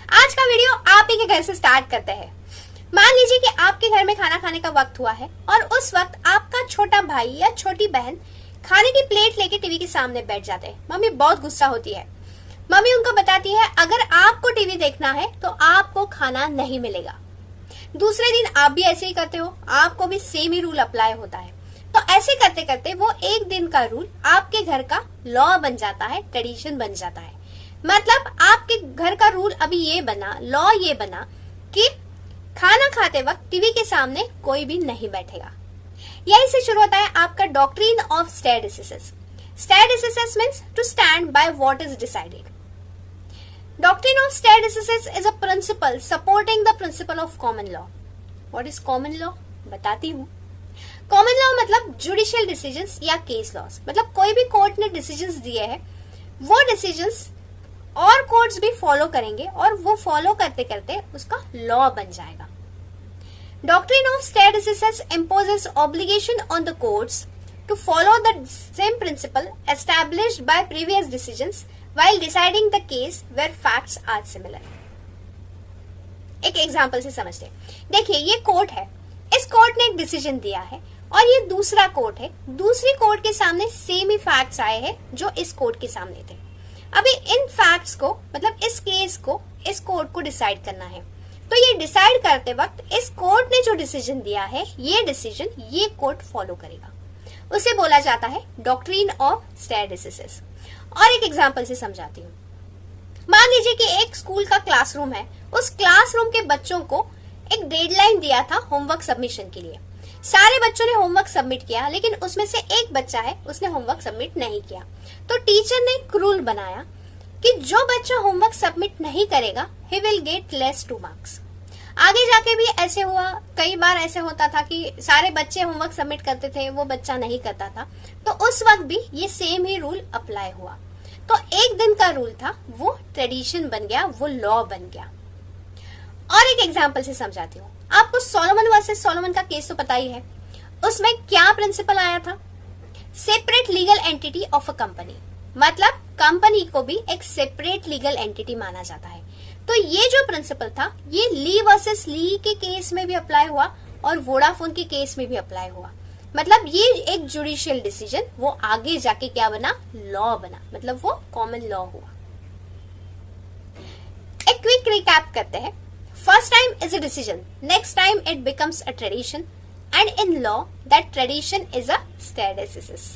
आज का वीडियो आप ही के घर से स्टार्ट करते हैं। मान लीजिए कि आपके घर में खाना खाने का वक्त हुआ है और उस वक्त आपका छोटा भाई या छोटी बहन खाने की प्लेट लेके टीवी के सामने बैठ जाते हैं। मम्मी बहुत गुस्सा होती है। मम्मी उनको बताती है अगर आपको टीवी देखना है तो आपको खाना नहीं मिलेगा। दूसरे दिन आप भी ऐसे ही करते हो, आपको भी सेम ही रूल अप्लाई होता है। तो ऐसे करते करते वो एक दिन का रूल आपके घर का लॉ बन जाता है, ट्रेडिशन बन जाता है। मतलब आपके घर का रूल अभी ये बना, लॉ ये बना कि खाना खाते वक्त टीवी के सामने कोई भी नहीं बैठेगा। यही से शुरू होता है आपका doctrine of stare decisis. Stare decisis means to stand by what is decided. Doctrine of stare decisis is a principle supporting the principle of common law. What is common law? बताती हूँ। Common law मतलब judicial decisions या case laws. मतलब कोई भी court ने decisions दिए हैं, वो डिसीजंस और कोर्ट्स भी फॉलो करेंगे और वो फॉलो करते करते उसका लॉ बन जाएगा। Doctrine of stare decisis imposes obligation on the courts to follow the same principle established by previous decisions while deciding the case where facts are similar. एक एग्जाम्पल से समझते हैं। देखिए ये कोर्ट है, इस कोर्ट ने एक डिसीजन दिया है और ये दूसरा कोर्ट है, दूसरी कोर्ट के सामने सेम ही फैक्ट्स आए हैं जो इस कोर्ट के सामने थे। अभी इन फैक्ट्स को मतलब इस केस को इस कोर्ट को डिसाइड करना है। तो ये डिसाइड करते वक्त इस कोर्ट ने जो डिसीजन दिया है, ये डिसीजन ये कोर्ट फॉलो करेगा। उसे बोला जाता है डॉक्ट्रिन ऑफ स्टेयर डिसीसेस। और एक एग्जांपल से समझाती हूँ। मान लीजिए कि एक स्कूल का क्लासरूम है, उस क्लासरूम के बच्चों को एक डेडलाइन दिया था होमवर्क सबमिशन के लिए। सारे बच्चों ने होमवर्क सबमिट किया, लेकिन उसमें से एक बच्चा है उसने होमवर्क सबमिट नहीं किया। तो टीचर ने एक रूल बनाया कि जो बच्चा होमवर्क सबमिट नहीं करेगा he will get less 2 marks. आगे जाके भी ऐसे हुआ, कई बार ऐसे होता था कि सारे बच्चे होमवर्क सबमिट करते थे, वो बच्चा नहीं करता था, तो उस वक्त भी ये सेम ही रूल अप्लाई हुआ। तो एक दिन का रूल था, वो ट्रेडिशन बन गया, वो लॉ बन गया। और एक एग्जांपल से समझाती हूँ। आपको सोलोमन वर्सेस सोलोमन का केस तो पता ही है। उसमें क्या प्रिंसिपल आया था? Separate legal entity of a company. मतलब कंपनी को भी एक सेपरेट लीगल एंटिटी माना जाता है। तो ये जो प्रिंसिपल था, ये ली वर्सेस ली के केस में भी अप्लाई हुआ और वोडाफोन के केस में भी अप्लाई हुआ। मतलब ये एक जुडिशियल डिसीजन वो आगे जाके क्या बना? लॉ बना। मतलब वो कॉमन लॉ हुआ। एक क्विक रिकैप करते हैं। First time is a decision, next time it becomes a tradition, and in law that tradition is a stare diseases.